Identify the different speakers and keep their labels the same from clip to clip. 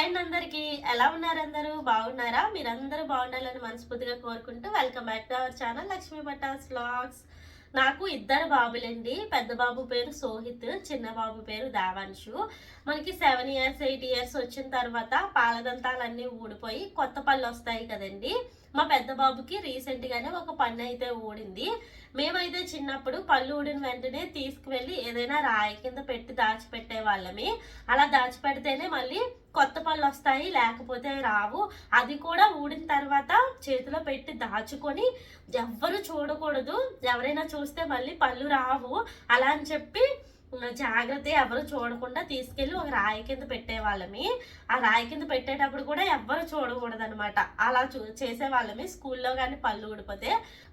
Speaker 1: Hi అందరికి ఎలా ఉన్నారు? అందరూ బాగున్నారా? మీరందరూ బాగుండాలని మనస్ఫూర్తిగా కోరుకుంటూ welcome back to our channel Lakshmi Patas vlogs. నాకు ఇద్దరు బాబులండి. పెద్ద బాబు పేరు సోహిత్, చిన్న బాబు పేరు దేవాన్షు. మనకి 7 years 8 years వచ్చిన తర్వాత పాలదంతాలన్నీ ఊడిపోయి కొత్త పళ్ళు వస్తాయి కదండి. మా పెద్ద బాబుకి రీసెంట్ గానే ఒక పన్ను అయితే ఊడింది. మేమైతే చిన్నప్పుడు పళ్ళు ఊడిన వెంటనే తీసుకువెళ్ళి ఏదైనా రాయి కింద పెట్టి దాచిపెట్టే వాళ్ళమి. అలా దాచిపెడితేనే మళ్ళీ కొత్త పళ్ళు వస్తాయి, లేకపోతే రావు. అది కూడా ఊడిన తర్వాత చేతిలో పెట్టి దాచుకొని ఎవ్వరు చూడకూడదు, ఎవరైనా చూస్తే మళ్ళీ పళ్ళు రావు అలా అని చెప్పి జాగ్రత్త ఎవరు చూడకుండా తీసుకెళ్ళి ఒక రాయి కింద పెట్టేవాళ్ళమి. ఆ రాయి కింద పెట్టేటప్పుడు కూడా ఎవ్వరు చూడకూడదు అనమాట. అలా చేసేవాళ్ళమి స్కూల్లో కానీ పళ్ళు ఊడిపోతే.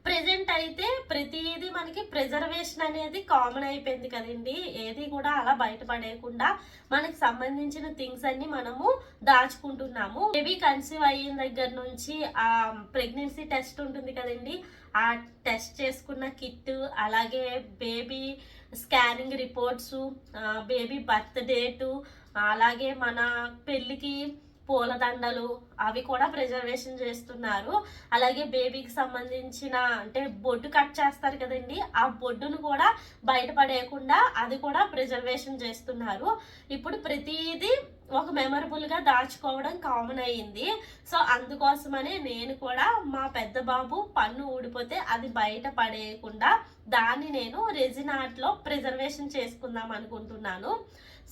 Speaker 1: ప్రెజెంట్ అయితే ప్రతిదీ మనకి ప్రిజర్వేషన్ అనేది కామన్ అయిపోయింది కదండి. ఏది కూడా అలా బయటపడేయకుండా మనకి సంబంధించిన థింగ్స్ అన్ని మనము దాచుకుంటున్నాము. బేబీ కన్సీవ్ అయిన దగ్గర నుంచి ఆ ప్రెగ్నెన్సీ టెస్ట్ ఉంటుంది కదండి, ఆ టెస్ట్ చేసుకున్న కిట్, అలాగే baby scanning reports, baby birth date, అలాగే మన పెళ్ళికి పూలదండలు అవి కూడా ప్రిజర్వేషన్ చేస్తున్నారు. అలాగే బేబీకి సంబంధించిన అంటే బొడ్డు కట్ చేస్తారు కదండి, ఆ బొడ్డును కూడా బయటపడేయకుండా అది కూడా ప్రిజర్వేషన్ చేస్తున్నారు. ఇప్పుడు ప్రతిదీ ఒక మెమరబుల్గా దాచుకోవడం కామన్ అయ్యింది. సో అందుకోసమనే నేను కూడా మా పెద్ద బాబు పన్ను ఊడిపోతే అది బయట పడేయకుండా దాన్ని నేను రెజిన్ ఆర్ట్లో ప్రిజర్వేషన్ చేసుకుందాం అనుకుంటున్నాను.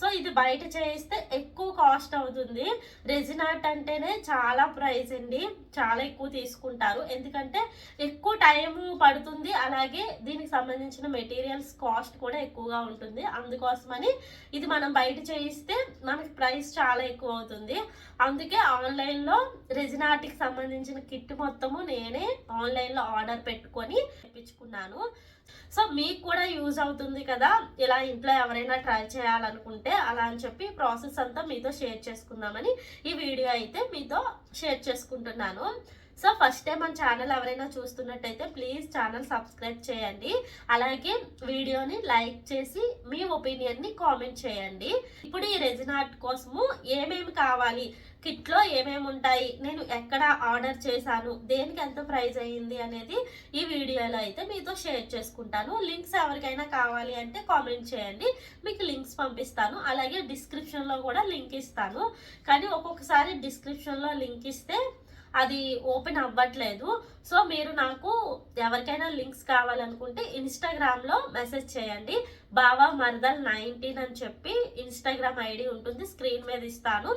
Speaker 1: సో ఇది బయట చేయిస్తే ఎక్కువ కాస్ట్ అవుతుంది. రెజిన్ ఆర్ట్ అంటేనే చాలా ప్రైస్ అండి, చాలా ఎక్కువ తీసుకుంటారు. ఎందుకంటే ఎక్కువ టైం పడుతుంది, అలాగే దీనికి సంబంధించిన మెటీరియల్స్ కాస్ట్ కూడా ఎక్కువగా ఉంటుంది. అందుకోసమని ఇది మనం బయట చేయిస్తే మనకి ప్రైస్ చాలా ఎక్కువ అవుతుంది. అందుకే ఆన్లైన్లో రెజిన్ ఆర్ట్కి సంబంధించిన కిట్ మొత్తము నేనే ఆన్లైన్లో ఆర్డర్ పెట్టుకొని తెప్పించుకున్నాను. సో మీకు కూడా యూజ్ అవుతుంది కదా, ఇలా ఇంట్లో ఎవరైనా ట్రై చేయాలనుకుంటే అలా అని చెప్పి ప్రాసెస్ అంతా మీతో షేర్ చేసుకుందామని ఈ వీడియో అయితే మీతో షేర్ చేసుకుంటున్నాను. సో ఫస్ట్ టైం మన ఛానల్ ఎవరైనా చూస్తున్నట్టయితే ప్లీజ్ ఛానల్ సబ్స్క్రైబ్ చేయండి. అలాగే వీడియోని లైక్ చేసి మీ ఒపీనియన్ని కామెంట్ చేయండి. ఇప్పుడు ఈ రెజిన్ ఆర్ట్ కోసము ఏమేమి కావాలి, కిట్లో ఏమేమి ఉంటాయి, నేను ఎక్కడ ఆర్డర్ చేశాను, దేనికి ఎంత ప్రైస్ అయ్యింది అనేది ఈ వీడియోలో అయితే మీతో షేర్ చేసుకుంటాను. లింక్స్ ఎవరికైనా కావాలి అంటే కామెంట్ చేయండి, మీకు లింక్స్ పంపిస్తాను. అలాగే డిస్క్రిప్షన్లో కూడా లింక్ ఇస్తాను. కానీ ఒక్కొక్కసారి డిస్క్రిప్షన్లో లింక్ ఇస్తే అది ఓపెన్ అవ్వట్లేదు. సో మీరు నాకు ఎవరికైనా లింక్స్ కావాలనుకుంటే ఇన్స్టాగ్రామ్లో మెసేజ్ చేయండి. బావా మరదల్ 19 అని చెప్పి ఇన్స్టాగ్రామ్ ఐడి ఉంటుంది, స్క్రీన్ మీద ఇస్తాను.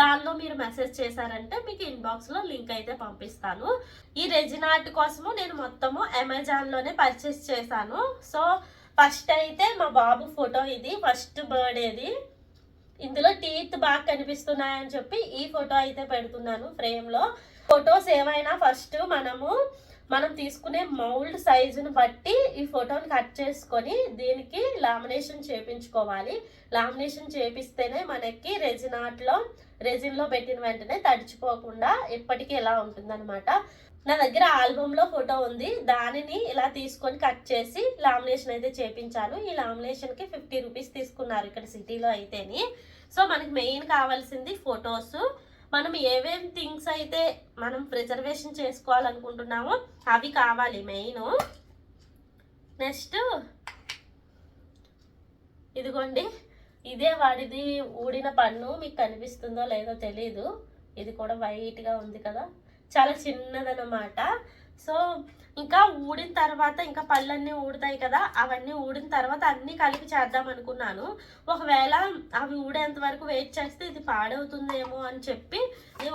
Speaker 1: దానిలో మీరు మెసేజ్ చేశారంటే మీకు ఇన్బాక్స్లో లింక్ అయితే పంపిస్తాను. ఈ రెజిన్ ఆర్ట్ కోసము నేను మొత్తము అమెజాన్లోనే పర్చేస్ చేశాను. సో ఫస్ట్ అయితే మా బాబు ఫోటో, ఇది ఫస్ట్ బర్త్డేది. ఇందులో టీత్ బాగా కనిపిస్తున్నాయని చెప్పి ఈ ఫోటో అయితే పెడుతున్నాను ఫ్రేమ్లో. ఫొటోస్ ఏమైనా ఫస్ట్ మనం తీసుకునే మౌల్డ్ సైజును బట్టి ఈ ఫోటోని కట్ చేసుకొని దీనికి లామినేషన్ చేపించుకోవాలి. లామినేషన్ చేపిస్తేనే మనకి రెజిన్లో పెట్టిన వెంటనే తడిచిపోకుండా ఎప్పటికీ ఇలా ఉంటుందన్నమాట. నా దగ్గర ఆల్బమ్లో ఫోటో ఉంది, దానిని ఇలా తీసుకొని కట్ చేసి లామినేషన్ అయితే చేపించాను. ఈ లామినేషన్కి 50 రూపీస్ తీసుకున్నారు ఇక్కడ సిటీలో అయితేని. సో మనకి మెయిన్ కావాల్సింది ఫొటోస్. మనం ఏమేమి థింగ్స్ అయితే మనం ప్రిజర్వేషన్ చేసుకోవాలనుకుంటున్నామో అవి కావాలి మెయిన్. నెక్స్ట్ ఇదిగోండి, ఇదే వాడిది ఊడిన పన్ను, మీకు కనిపిస్తుందో లేదో తెలీదు. ఇది కూడా వైట్గా ఉంది కదా, చాలా చిన్నదన్నమాట. సో ఇంకా ఊడిన తర్వాత ఇంకా పళ్ళన్నీ ఊడుతాయి కదా, అవన్నీ ఊడిన తర్వాత అన్నీ కలిపి చేద్దాం అనుకున్నాను. ఒకవేళ అవి ఊడేంత వరకు వెయిట్ చేస్తే ఇది పాడవుతుందేమో అని చెప్పి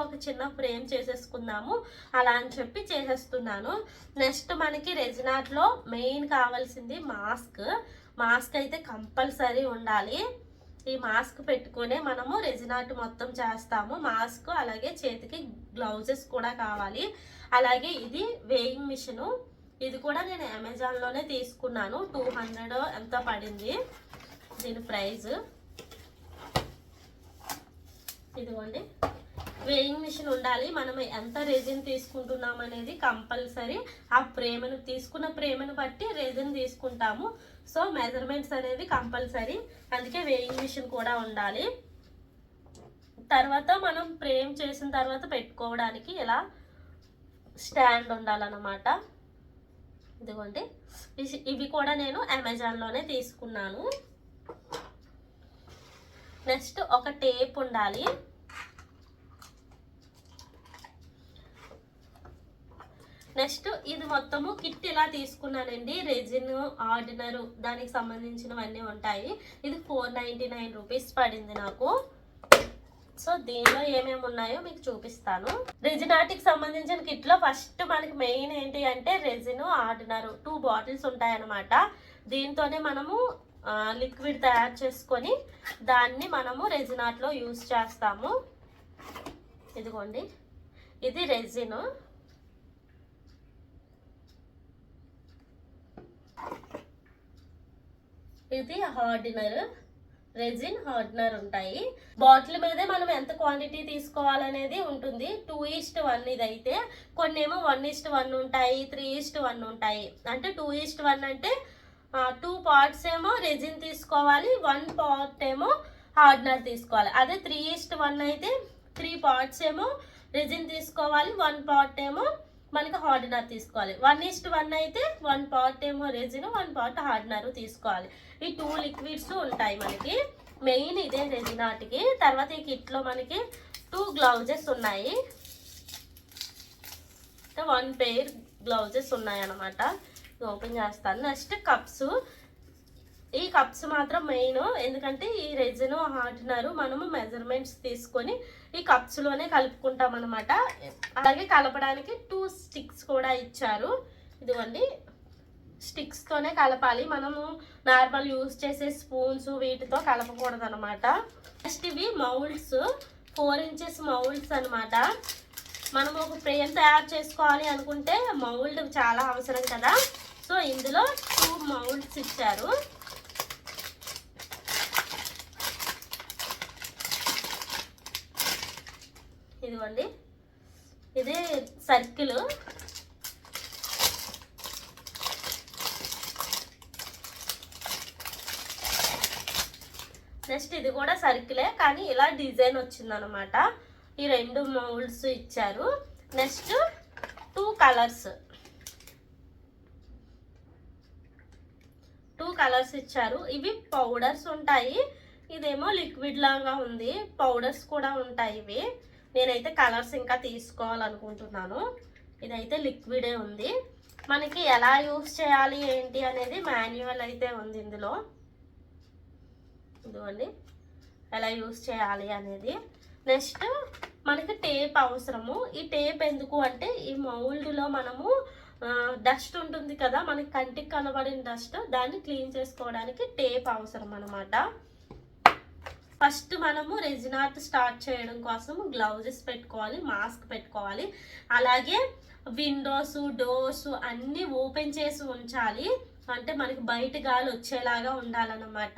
Speaker 1: ఒక చిన్న ఫ్రేమ్ చేసేసుకుందాము అలా అని చెప్పి చేసేస్తున్నాను. నెక్స్ట్ మనకి రెజిన్ ఆర్ట్లో మెయిన్ కావాల్సింది మాస్క్ అయితే కంపల్సరీ ఉండాలి. ఈ మాస్క్ పెట్టుకునే మనము రెజిన్ ఆర్ట్ మొత్తం చేస్తాము. మాస్క్, అలాగే చేతికి గ్లౌజెస్ కూడా కావాలి. అలాగే ఇది వేయింగ్ మిషను, ఇది కూడా నేను అమెజాన్లోనే తీసుకున్నాను. 200 ఎంతో పడింది దీని ప్రైస్. ఇదిగోండి, వేయింగ్ మిషన్ ఉండాలి. మనం ఎంత రెజిన్ తీసుకుంటున్నాం అనేది కంపల్సరీ ఆ తీసుకున్న ప్రేమను బట్టి రెజిన్ తీసుకుంటాము. సో మెజర్మెంట్స్ అనేవి కంపల్సరీ, అందుకే వేయింగ్ మిషన్ కూడా ఉండాలి. తర్వాత మనం ఫ్రేమ్ చేసిన తర్వాత పెట్టుకోవడానికి ఇలా స్టాండ్ ఉండాలన్నమాట. ఇదిగోండి, ఇవి కూడా నేను అమెజాన్లోనే తీసుకున్నాను. నెక్స్ట్ ఒక టేప్ ఉండాలి. నెక్స్ట్ ఇది మొత్తము కిట్ ఇలా తీసుకున్నానండి. రెజిన్, ఆర్డినర్ దానికి సంబంధించినవన్నీ ఉంటాయి. ఇది 499 రూపీస్ పడింది నాకు. సో దీనిలో ఏమేమి ఉన్నాయో మీకు చూపిస్తాను. రెజిన్ ఆర్ట్కి సంబంధించిన కిట్లో ఫస్ట్ మనకి మెయిన్ ఏంటి అంటే రెజిన్, ఆర్డినర్ 2 బాటిల్స్ ఉంటాయన్నమాట. దీంతోనే మనము లిక్విడ్ తయారు చేసుకొని దాన్ని మనము రెజిన్ ఆర్ట్లో యూజ్ చేస్తాము. ఇదిగోండి, ఇది రెజిన్, ఇది హార్డినర్. రెజిన్, హార్డ్నర్ ఉంటాయి. బాటిల్ మీదే మనం ఎంత క్వాంటిటీ తీసుకోవాలనేది ఉంటుంది. 2:1 ఇది అయితే. కొన్ని ఏమో 1:1 ఉంటాయి, 3:1 ఉంటాయి. అంటే 2:1 అంటే 2 పార్ట్స్ ఏమో రెజిన్ తీసుకోవాలి, 1 పార్ట్ ఏమో హార్డ్నర్ తీసుకోవాలి. అదే 3:1 అయితే 3 పార్ట్స్ ఏమో రెజిన్ తీసుకోవాలి, 1 పార్ట్ ఏమో మనకి హార్డ్నర్ తీసుకోవాలి. 1:1 అయితే 1 పార్ట్ ఏమో రెజిన్, 1 పార్ట్ హార్డ్నర్ తీసుకోవాలి. ఈ 2 లిక్విడ్స్ ఉంటాయి మనకి. మెయిన్ ఇదే రెజిన్ ఆర్ట్కి. తర్వాత ఈ కిట్లో మనకి 2 గ్లౌజెస్ ఉన్నాయి, 1 పెయిర్ గ్లౌజెస్ ఉన్నాయి అన్నమాట. ఓపెన్ చేస్తాను. Next cups. ఈ కప్స్ మాత్రం మెయిన్, ఎందుకంటే ఈ రెజిన్, హార్డ్నర్ మనము మెజర్మెంట్స్ తీసుకొని ఈ కప్స్లోనే కలుపుకుంటాం అనమాట. అలాగే కలపడానికి 2 స్టిక్స్ కూడా ఇచ్చారు. ఇదిగోండి, స్టిక్స్తోనే కలపాలి. మనము నార్మల్ యూజ్ చేసే స్పూన్స్ వీటితో కలపకూడదు అనమాట. నెక్స్ట్ ఇవి మౌల్డ్స్, 4 ఇంచెస్ మౌల్డ్స్ అనమాట. మనం ఒక ఫ్రేమ్ తయారు చేసుకోవాలి అనుకుంటే మౌల్డ్ చాలా అవసరం కదా. సో ఇందులో 2 మౌల్డ్స్ ఇచ్చారు. ఇదిగోండి, ఇది సర్కిల్. నెక్స్ట్ ఇది కూడా సర్కిలే, కానీ ఇలా డిజైన్ వచ్చిందనమాట. ఈ 2 మౌల్డ్స్ ఇచ్చారు. నెక్స్ట్ 2 కలర్స్ ఇచ్చారు. ఇవి పౌడర్స్ ఉంటాయి. ఇదేమో లిక్విడ్ లాగా ఉంది, పౌడర్స్ కూడా ఉంటాయి ఇవి. నేనైతే కలర్స్ ఇంకా తీసుకోవాలనుకుంటున్నాను. ఇదైతే లిక్విడే ఉంది. మనకి ఎలా యూస్ చేయాలి ఏంటి అనేది మాన్యువల్ అయితే ఉంది ఇందులో. ఇదిగోండి, ఎలా యూస్ చేయాలి అనేది. నెక్స్ట్ మనకి టేప్ అవసరము. ఈ టేప్ ఎందుకు అంటే ఈ మౌల్డ్లో మనము డస్ట్ ఉంటుంది కదా, మనకి కంటికి కనబడిన డస్ట్, దాన్ని క్లీన్ చేసుకోవడానికి టేప్ అవసరం అన్నమాట. ఫస్ట్ మనము రెజిన్ ఆర్ట్ స్టార్ట్ చేయడం కోసం గ్లౌజెస్ పెట్టుకోవాలి, మాస్క్ పెట్టుకోవాలి. అలాగే విండోస్, డోర్స్ అన్నీ ఓపెన్ చేసి ఉంచాలి. అంటే మనకి బయట గాలి వచ్చేలాగా ఉండాలన్నమాట.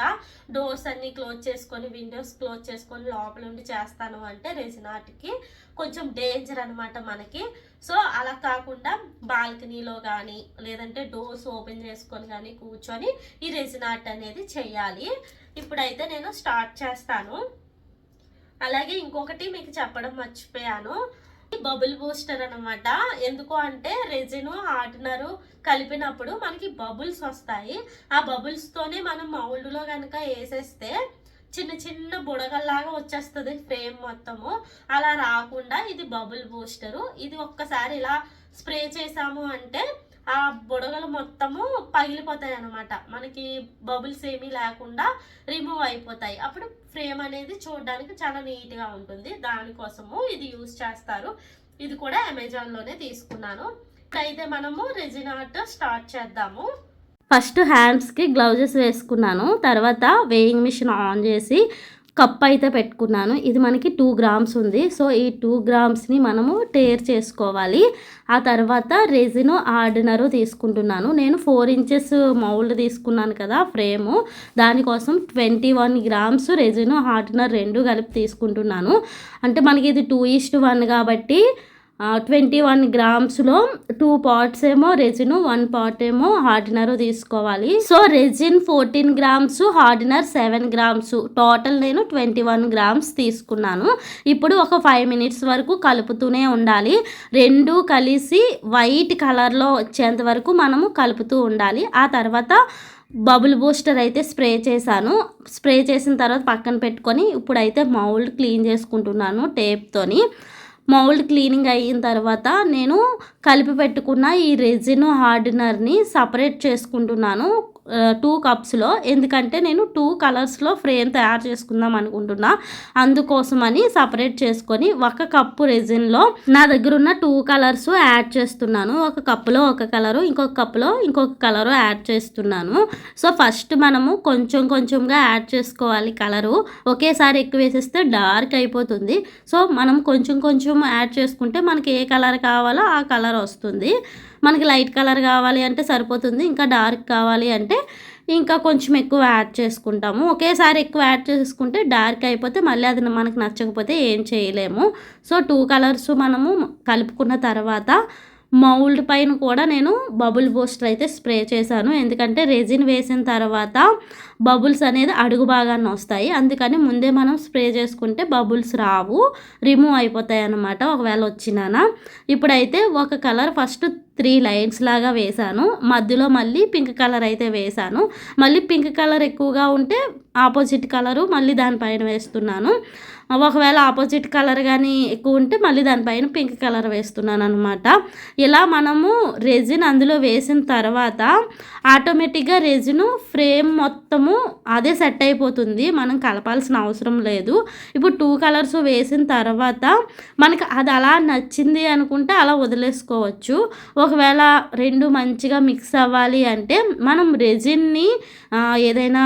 Speaker 1: డోర్స్ అన్నీ క్లోజ్ చేసుకొని, విండోస్ క్లోజ్ చేసుకొని లోపల ఉండి చేస్తాను అంటే రెజిన్ ఆర్ట్కి కొంచెం డేంజర్ అనమాట మనకి. సో అలా కాకుండా బాల్కనీలో కానీ లేదంటే డోర్స్ ఓపెన్ చేసుకొని కానీ కూర్చొని ఈ రెజిన్ ఆర్ట్ అనేది చెయ్యాలి. ఇప్పుడైతే నేను స్టార్ట్ చేస్తాను. అలాగే ఇంకొకటి మీకు చెప్పడం మర్చిపోయాను, బబుల్ బూస్టర్ అనమాట. ఎందుకు అంటే రెజిన్, హార్డ్నర్ కలిపినప్పుడు మనకి బబుల్స్ వస్తాయి. ఆ బబుల్స్తోనే మనం మౌల్డ్లో కనుక వేసేస్తే చిన్న చిన్న బుడగల్లాగా వచ్చేస్తుంది ఫ్రేమ్ మొత్తము. అలా రాకుండా ఇది బబుల్ బూస్టరు. ఇది ఒక్కసారి ఇలా స్ప్రే చేసాము అంటే ఆ బుడగలు మొత్తము పగిలిపోతాయి అన్నమాట. మనకి బబుల్స్ ఏమీ లేకుండా రిమూవ్ అయిపోతాయి. అప్పుడు ఫ్రేమ్ అనేది చూడడానికి చాలా నీట్గా ఉంటుంది. దానికోసము ఇది యూజ్ చేస్తారు. ఇది కూడా అమెజాన్లోనే తీసుకున్నాను. ఇప్పుడైతే మనము రెజిన్ ఆర్ట్ స్టార్ట్ చేద్దాము. ఫస్ట్ హ్యాండ్స్కి గ్లౌజెస్ వేసుకున్నాను. తర్వాత వేయింగ్ మిషన్ ఆన్ చేసి కప్ అయితే పెట్టుకున్నాను. ఇది మనకి 2 గ్రామ్స్ ఉంది. సో ఈ 2 గ్రామ్స్ని మనము టేర్ చేసుకోవాలి. ఆ తర్వాత రెజిన్, హార్డ్నర్ తీసుకుంటున్నాను. నేను 4 ఇంచెస్ మౌల్డ్ తీసుకున్నాను కదా ఫ్రేము, దానికోసం 21 గ్రామ్స్ రెజిన్, హార్డ్నర్ 2 కలిపి తీసుకుంటున్నాను. అంటే మనకి ఇది 2:1 కాబట్టి 21 గ్రామ్స్లో 2 పార్ట్స్ ఏమో రెజిన్, 1 పార్ట్ ఏమో హార్డినర్ తీసుకోవాలి. So resin 14 grams, hardener 7 grams, total నేను 21 గ్రామ్స్ తీసుకున్నాను. ఇప్పుడు ఒక 5 మినిట్స్ వరకు కలుపుతూనే ఉండాలి. రెండు కలిసి వైట్ కలర్లో వచ్చేంత వరకు మనము కలుపుతూ ఉండాలి. ఆ తర్వాత బబుల్ బూస్టర్ అయితే స్ప్రే చేశాను. స్ప్రే చేసిన తర్వాత పక్కన పెట్టుకొని ఇప్పుడైతే మౌల్డ్ క్లీన్ చేసుకుంటున్నాను టేప్తోని. మౌల్డ్ క్లీనింగ్ అయిన తర్వాత నేను కలిపి పెట్టుకున్న ఈ రెజిన్ హార్డినర్ని సపరేట్ చేసుకుంటున్నాను 2 కప్స్లో. ఎందుకంటే నేను 2 కలర్స్లో ఫ్రేమ్ తయారు చేసుకుందాం అనుకుంటున్నా. అందుకోసమని సపరేట్ చేసుకొని 1 కప్పు రెజిన్లో నా దగ్గర ఉన్న 2 కలర్స్ యాడ్ చేస్తున్నాను. ఒక కప్పులో ఒక కలరు, ఇంకొక కప్పులో ఇంకొక కలరు యాడ్ చేస్తున్నాను. సో ఫస్ట్ మనము కొంచెం కొంచెంగా యాడ్ చేసుకోవాలి కలరు. ఒకేసారి ఎక్కువ వేసేస్తే డార్క్ అయిపోతుంది. సో మనం కొంచెం కొంచెం యాడ్ చేసుకుంటే మనకి ఏ కలర్ కావాలో ఆ కలర్ వస్తుంది. మనకి లైట్ కలర్ కావాలి అంటే సరిపోతుంది. ఇంకా డార్క్ కావాలి అంటే ఇంకా కొంచెం ఎక్కువ యాడ్ చేసుకుంటాము. ఒకేసారి ఎక్కువ యాడ్ చేసుకుంటే డార్క్ అయిపోతే మళ్ళీ అది మనకు నచ్చకపోతే ఏం చేయలేము. సో 2 కలర్స్ మనము కలుపుకున్న తర్వాత మౌల్డ్ పైన కూడా నేను బబుల్ బూస్టర్ అయితే స్ప్రే చేశాను. ఎందుకంటే రెజిన్ వేసిన తర్వాత బబుల్స్ అనేది అడుగు భాగాన్ని వస్తాయి. అందుకని ముందే మనం స్ప్రే చేసుకుంటే బబుల్స్ రావు, రిమూవ్ అయిపోతాయి అన్నమాట ఒకవేళ వచ్చినానా. ఇప్పుడైతే ఒక కలర్ ఫస్ట్ 3 లైన్స్ లాగా వేశాను. మధ్యలో మళ్ళీ పింక్ కలర్ అయితే వేశాను. మళ్ళీ పింక్ కలర్ ఎక్కువగా ఉంటే ఆపోజిట్ కలరు మళ్ళీ దానిపైన వేస్తున్నాను. ఒకవేళ ఆపోజిట్ కలర్ కానీ ఎక్కువ ఉంటే మళ్ళీ దానిపైన పింక్ కలర్ వేస్తున్నాను అనమాట. ఇలా మనము రెజిన్ అందులో వేసిన తర్వాత ఆటోమేటిక్గా రెజిన్ ఫ్రేమ్ మొత్తము అదే సెట్ అయిపోతుంది. మనం కలపాల్సిన అవసరం లేదు. ఇప్పుడు 2 కలర్స్ వేసిన తర్వాత మనకి అది అలా నచ్చింది అనుకుంటే అలా వదిలేసుకోవచ్చు. ఒకవేళ 2 మంచిగా మిక్స్ అవ్వాలి అంటే మనం రెజిన్ని ఏదైనా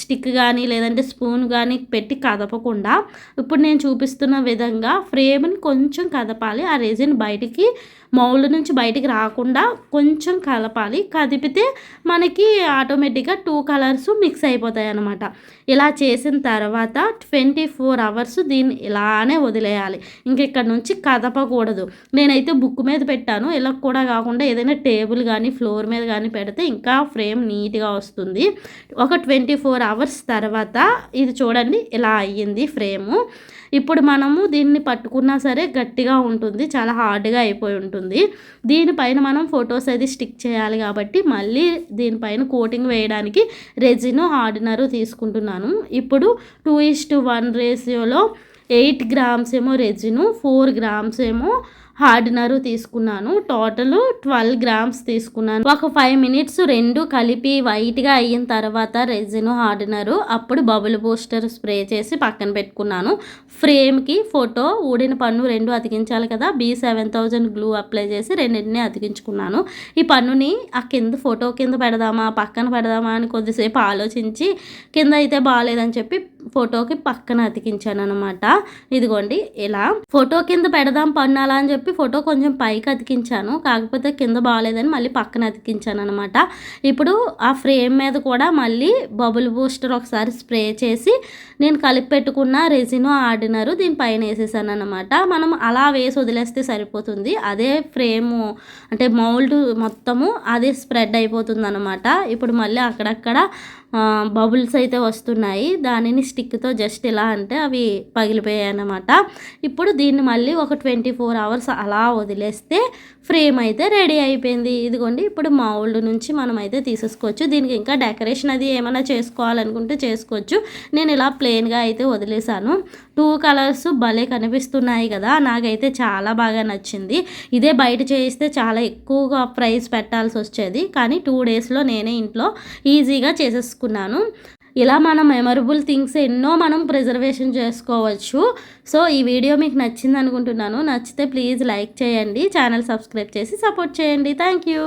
Speaker 1: స్టిక్ కానీ లేదంటే స్పూన్ కానీ పెట్టి కదపకుండా ఇప్పుడు నేను చూపిస్తున్న విధంగా ఫ్రేమ్ని కొంచెం కదపాలి. ఆ రెజిన్ బయటికి మౌల్డ్ నుంచి బయటికి రాకుండా కొంచెం కలపాలి. కదిపితే మనకి ఆటోమేటిక్గా 2 కలర్స్ మిక్స్ అయిపోతాయి అన్నమాట. ఇలా చేసిన తర్వాత 24 అవర్స్ దీన్ని ఇలానే వదిలేయాలి. ఇక్కడ నుంచి కదపకూడదు. నేనైతే బుక్ మీద పెట్టాను. ఇలా కూడా కాకుండా ఏదైనా టేబుల్ కానీ ఫ్లోర్ మీద కానీ పెడితే ఇంకా ఫ్రేమ్ నీట్గా వస్తుంది. ఒక 24 అవర్స్ తర్వాత ఇది చూడండి ఇలా అయ్యింది ఫ్రేము. ఇప్పుడు మనము దీన్ని పట్టుకున్నా సరే గట్టిగా ఉంటుంది, చాలా హార్డ్గా అయిపోయి ఉంటుంది. దీనిపైన మనం ఫొటోస్ అది స్టిక్ చేయాలి కాబట్టి మళ్ళీ దీనిపైన కోటింగ్ వేయడానికి రెజిన్ హార్డినర్ తీసుకుంటున్నాను. ఇప్పుడు 2:1 రేషియోలో 8 గ్రామ్స్ ఏమో రెజిన్, 4 గ్రామ్స్ ఏమో హార్డినర్ తీసుకున్నాను. టోటల్ 12 గ్రామ్స్ తీసుకున్నాను. ఒక 5 మినిట్స్ రెండు కలిపి వైట్గా అయిన తర్వాత రెజిన్ హార్డినర్ అప్పుడు బబుల్ బూస్టర్ స్ప్రే చేసి పక్కన పెట్టుకున్నాను. ఫ్రేమ్కి ఫోటో, ఊడిన పన్ను 2 అతికించాలి కదా. B7000 గ్లూ అప్లై చేసి రెండింటిని అతికించుకున్నాను. ఈ పన్నుని ఆ కింద ఫోటో కింద పెడదామా పక్కన పెడదామా అని కొద్దిసేపు ఆలోచించి కింద అయితే బాగాలేదని చెప్పి ఫోటోకి పక్కన అతికించాను అనమాట. ఇదిగోండి ఇలా ఫోటో కింద పెడదాం పన్ను అలా అని చెప్పి ఫోటో కొంచెం పైకి అతికించాను. కాకపోతే కింద బాగాలేదని మళ్ళీ పక్కన అతికించాను అనమాట. ఇప్పుడు ఆ ఫ్రేమ్ మీద కూడా మళ్ళీ బబుల్ బూస్టర్ ఒకసారి స్ప్రే చేసి నేను కలిపి పెట్టుకున్న రెజిన్ హార్డినర్ దీనిపైన వేసేసాను అనమాట. మనం అలా వేసి వదిలేస్తే సరిపోతుంది. అదే ఫ్రేము అంటే మౌల్డ్ మొత్తము అదే స్ప్రెడ్ అయిపోతుంది అనమాట. ఇప్పుడు మళ్ళీ అక్కడక్కడ బబుల్స్ అయితే వస్తున్నాయి. దానిని స్టిక్తో జస్ట్ ఇలా అంటే అవి పగిలిపోయాయి అన్నమాట. ఇప్పుడు దీన్ని మళ్ళీ ఒక 24 అవర్స్ అలా వదిలేస్తే ఫ్రేమ్ అయితే రెడీ అయిపోయింది. ఇదిగోండి ఇప్పుడు మౌల్డ్ నుంచి మనం అయితే తీసేసుకోవచ్చు. దీనికి ఇంకా డెకరేషన్ అది ఏమైనా చేసుకోవాలనుకుంటే చేసుకోవచ్చు. నేను ఇలా ప్లెయిన్గా అయితే వదిలేసాను. 2 కలర్స్ భలే కనిపిస్తున్నాయి కదా, నాకైతే చాలా బాగా నచ్చింది. ఇదే బయట చేయిస్తే చాలా ఎక్కువగా ప్రైస్ పెట్టాల్సి వచ్చేది, కానీ 2 డేస్లో నేనే ఇంట్లో ఈజీగా చేసేసుకున్నాను. ఇలా మన మెమరబుల్ థింగ్స్ ఎన్నో మనం ప్రిజర్వేషన్ చేసుకోవచ్చు. సో ఈ వీడియో మీకు నచ్చింది అనుకుంటున్నాను. నచ్చితే ప్లీజ్ లైక్ చేయండి, ఛానల్ సబ్స్క్రైబ్ చేసి సపోర్ట్ చేయండి. Thank you.